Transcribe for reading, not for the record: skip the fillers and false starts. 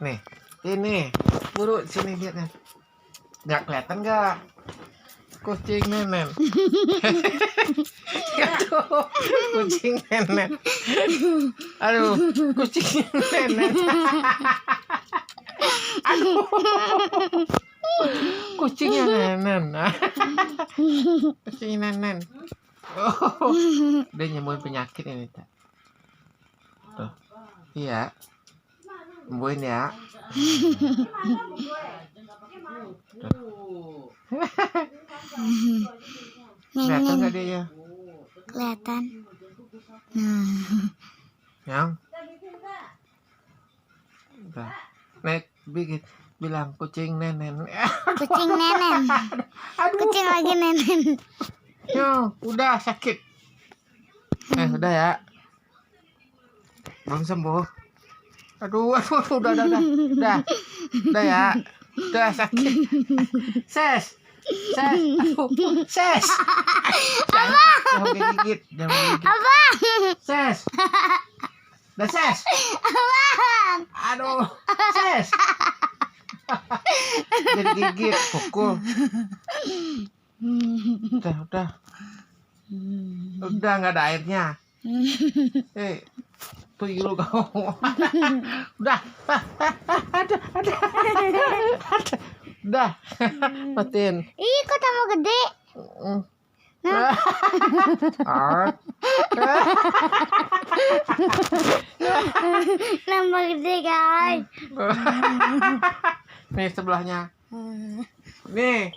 Nih, ini buru sini lihat nih. Nggak kelihatan nggak? Kucing nenek. Aduh, kucing nenek. Aduh, kucing nenek. Aduh, kucingnya nenek. Kucing nenek. Oh, dia nyembuhin penyakit ini, tak? Tuh, iya. Sembuhin ya. Kelihatan nggak dia ya? Kelihatan. Yang? Udah. Nek, bilang kucing nenen. Kucing nenen. Kucing lagi nenen. Yo, udah sakit. Udah ya. Belum sembuh. Aduh, udah ya. Udah sakit. Ses. Aduh, ses. Jangan gigit. Apa? Ses. Udah ses. Aduh, ses. Jadi gigit, pukul. Udah nggak ada airnya. Tuyul kau. Udah. Udah. Matiin. Ih, kok tambah gede? Tambah gede, guys. Nih sebelahnya. Nih,